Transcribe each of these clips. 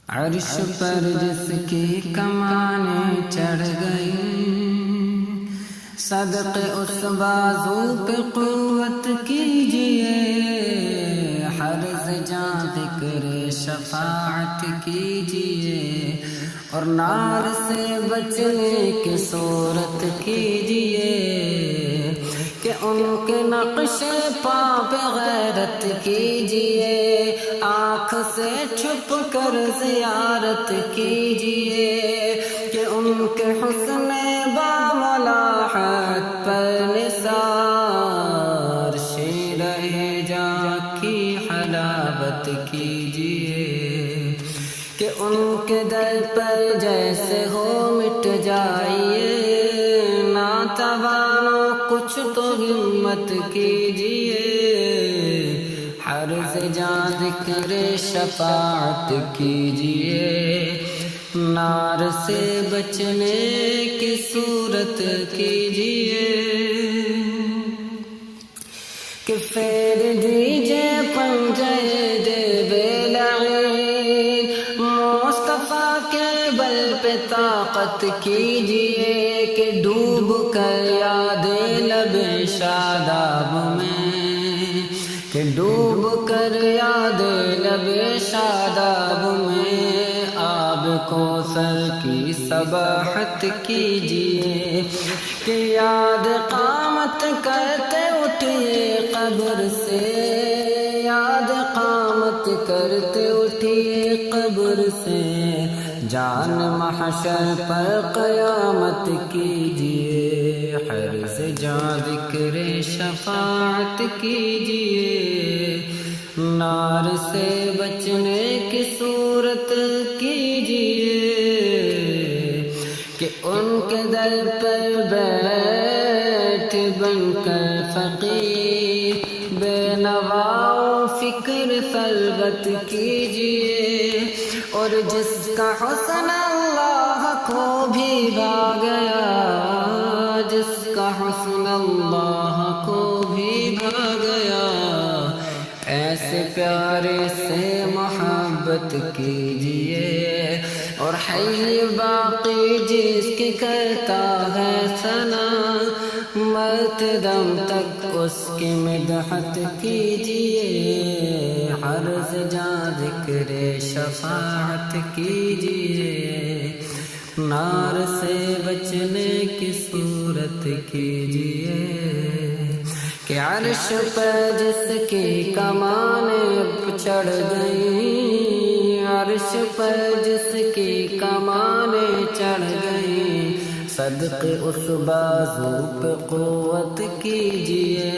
عرش پر جس کی کمانیں چڑھ گئی، صدقے اس بازو پہ قوت کیجئے، حرز جاں ذکر شفاعت کیجئے، اور نار سے بچنے کی صورت کیجئے، کہ ان کے نقش پا پہ غیرت کیجئے، آنکھ سے چھپ کر زیارت کیجئے، کہ ان کے حسن باملاحت پر نثار شیرہ جاں کی حلاوت کیجئے، کہ ان کے در پر جیسے ہو مٹ جائیے، ناتوانو کچھ تو ہمت کیجئے، حرز جاں ذکر شفاعت کیجئے، نار سے بچنے کی صورت کیجئے، کہ پھیر دیجئے پنجے بے لعین، مصطفیٰ کے بل پہ طاقت کیجئے، کہ ڈوب کر یاد لب شاداب میں، کہ ڈوب کر یاد لب شاداب میں، آب کوثر کی سباحت کیجئے، کہ یاد قامت کرتے اٹھیے قبر سے، یاد قامت کرتے اٹھیے قبر سے، جان محشر پر قیامت کیجئے، حرز جاں ذکر شفاعت کیجئے، نار سے بچنے کی صورت کیجئے، کہ ان کے در پر بیٹھ بن کر فقیر بے نوا فکر خلوت کیجئے، اور جس کا حسن اللہ کو بھی بھا گیا، جس کا حسن اللہ کو بھی بھا گیا، ایسے پیارے سے محبت کیجئے، اور حی باقی جس کی کرتا ہے ثنا، مرتے دم تک اس کی مدحت کیجئے، حرز جاں ذکر شفاعت کیجئے، نار سے بچنے کی صورت کیجئے، کہ عرش پر جس کی کمانیں چڑھ گئیں، عرش پر جس کی کمانیں چڑھ گئیں، صدقے اس بازو پہ قوت کیجئے،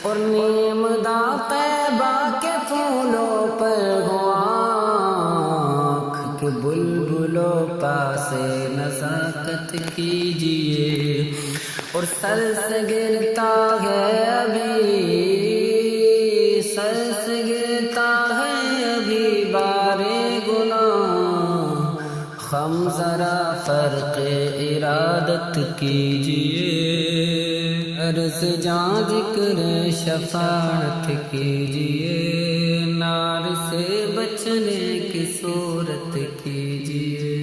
اور نیم داں طیبہ کے پھولوں پر ہو آنکھ، کہ بلبلوں پاسے نزاکت کیجئے، اور سر سے گرتا ہے ابھی، سر سے گرتا ہے ابھی بارے گناہ، خم ذرا فرق ارادت کیجئے، عرض جاں ذکر شفاعت کیجئے، نار سے بچنے کی صورت کیجئے،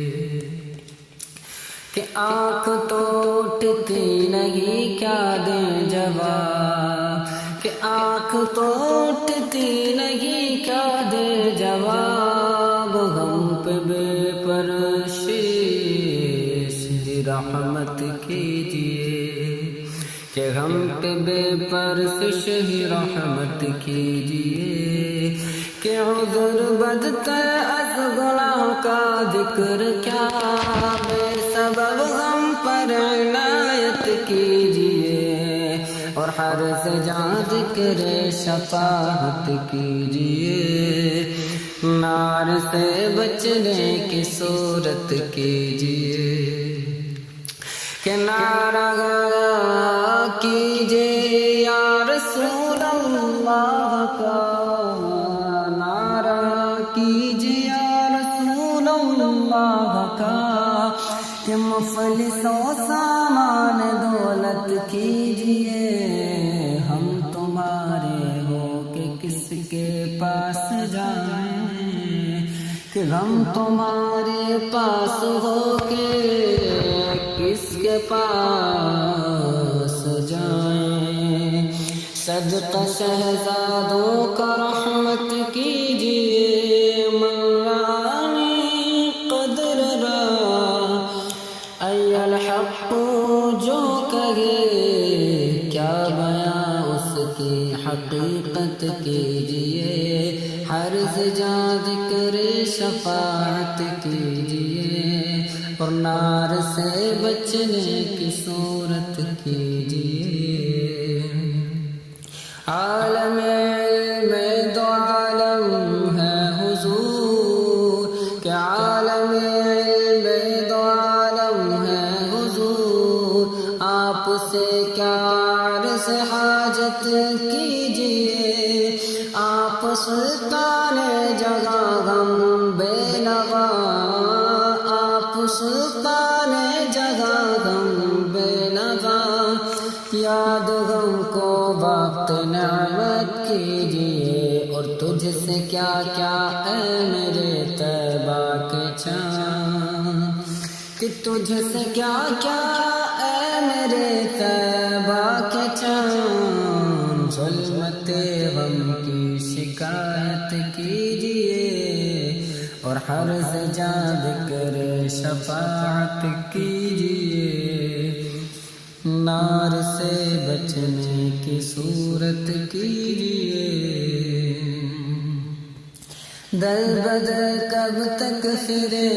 کہ آنکھ تو اٹھتی نہیں کیا دیں جواب، کہ آنکھ تو اٹھتی نہیں کیا دیں جواب، غم پہ بے پرشش رحمت کیجئے، کہ غم پہ بے پرشش رحمت کیجئے، کہ عذر بدتر از گناہ کا ذکر کیا، بے سبب غم پر عنایت کیجئے، اور حرز جاں ذکر شفاعت کیجئے، نار سے بچنے کی صورت کیجئے، کہ نعرہ کیجئے یا رسول اللہ کا، نعرہ کیجئے یا رسول اللہ کا، کہ مفلس و سامان دولت کیجئے، ہم تمہارے ہو کہ کس کے پاس جائیں، کہ غم تمہارے پاس ہو کے کس کے پاس جائیں، صدقہ شہزادوں کا رحمت کیجیے، مولانا قدر را ای الحق جو کہے کیا بیاں اس کی حقیقت کیجیے، حرز جا ذکر شفاعت کیجیے، اور نار سے بچنے کی صورت کیجیے۔ عالم علم دو عالم ہے حضور، کہ عالم علم دو عالم ہے حضور، آپ سے کیا عرض حاجت کیجیے، آپ سلطان جگہ غم بے نوا، آپ سلطان جگہ غم بے نوا، یاد غم کو وقت نعمت کیجیے، اور تجھ سے کیا کیا اے میرے طیبہ کے چاند، کہ تجھ سے کیا کیا اے میرے طیبہ کے چاند، ظلمت غم کی شکایت کیجیے، اور حرز جا ذکر شفاعت کیجیے، نار سے بچنے کی صورت کیجیے۔ دل بدل کب تک پھرے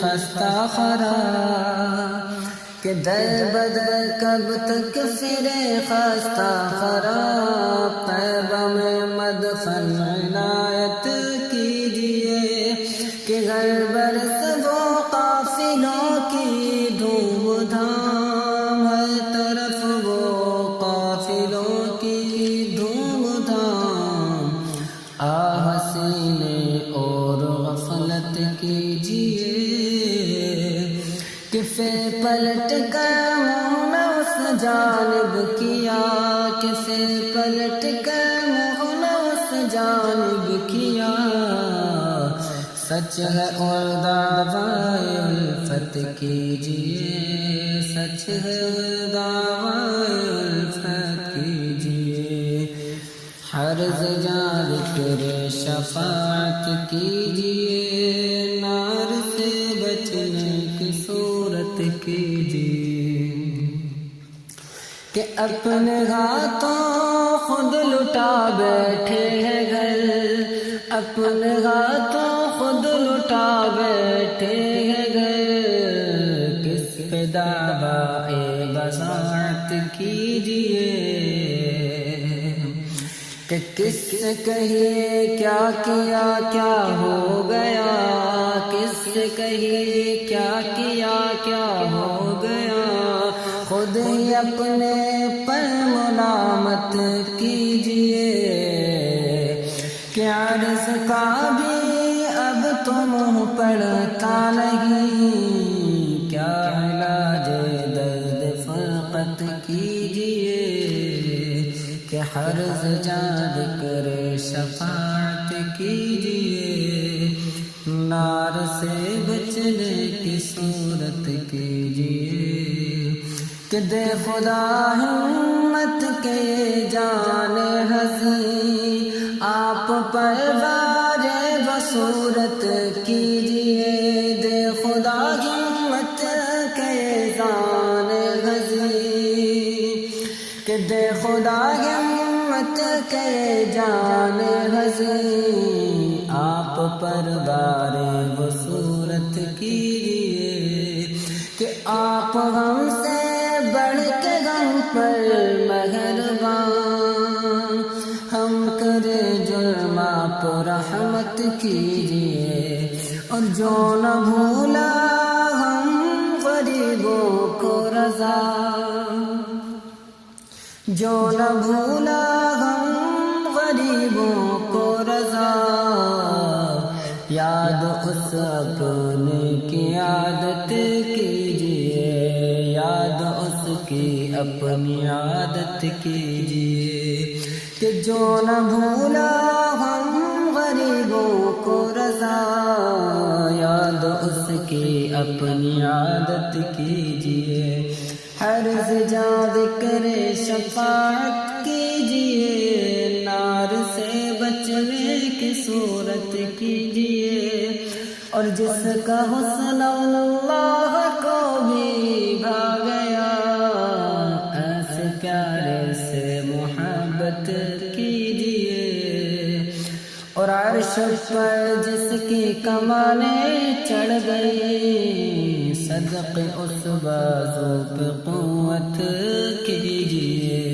خستہ خراب، کہ دل بدل کب تک پھرے خستہ خراب، طیبہ میں مدفن عنایت کیجیے، کہ گھر برس وہ قافلوں کی دھوم دھام، ہر طرف وہ قافلوں کی دھوم دھام، آہ سینے اور غفلت کیجیے، کہ پھر پلٹ کر منہ نہ اس جانب کیا، کہ پھر پلٹ کر منہ نہ اس جانب کیا، سچ ہے اور دعوی الفت کیجیے، سچ ہے دعوی الفت کیجیے، حرز جا ذکر شفاعت کیجیے، نار سے بچنے کی صورت کیجیے، کہ اپنے ہاتھوں خود لٹا بیٹھے ہیں گھر، اپنے ہاتھوں خود لٹا بیٹھے ہیں گھر، کس پہ دعویٰ بضاعت کیجیے، کہ کس سے کہیے کیا کیا کیا ہو گیا، کس سے کہیے کیا کیا کیا ہو گیا، خود ہی اپنے پر ملامت کیجیے، کہ عرض کا بھی اب تو منہ پڑتا نہیں، کیا علاج درد فرقت کیجیے، کہ حرز جا ذکر شفاعت کیجیے، نار سے بچنے کی صورت کیجیے، کہ دے خدا ہمت کے جان حزین، آپ پر وار بصورت کیجیے، دے خدا ہمت کے جان حزین، کہ دے خدا ہمت کے جان حزین، آپ پر وار بصورت کیجیے، کہ آپ غم سے بڑھ کے غم پر مہربان، ہم کرے جرم آپ رحمت کیجیے، اور جو نہ بھولا ہم غریبوں کو رضا، جو نہ بھولا ہم غریبوں کو رضا، یاد اس اپنے کی عادت کیجیے، یاد اس کی اپنی عادت کیجیے، کہ جو نہ بھولا ہم غریبوں کو رضا، یاد اس کی اپنی عادت کیجئے، ہر زجا ذکر شفاعت کیجئے، نار سے بچنے کی صورت کیجئے، اور جس کا حسن اللہ کو بھی بھا گیا، ایسے پیارے سے محبت کیجئے، اور عرش پر جس کی کمانیں چڑھ گئی، صدقے اس بازو پہ قوت کیجئے۔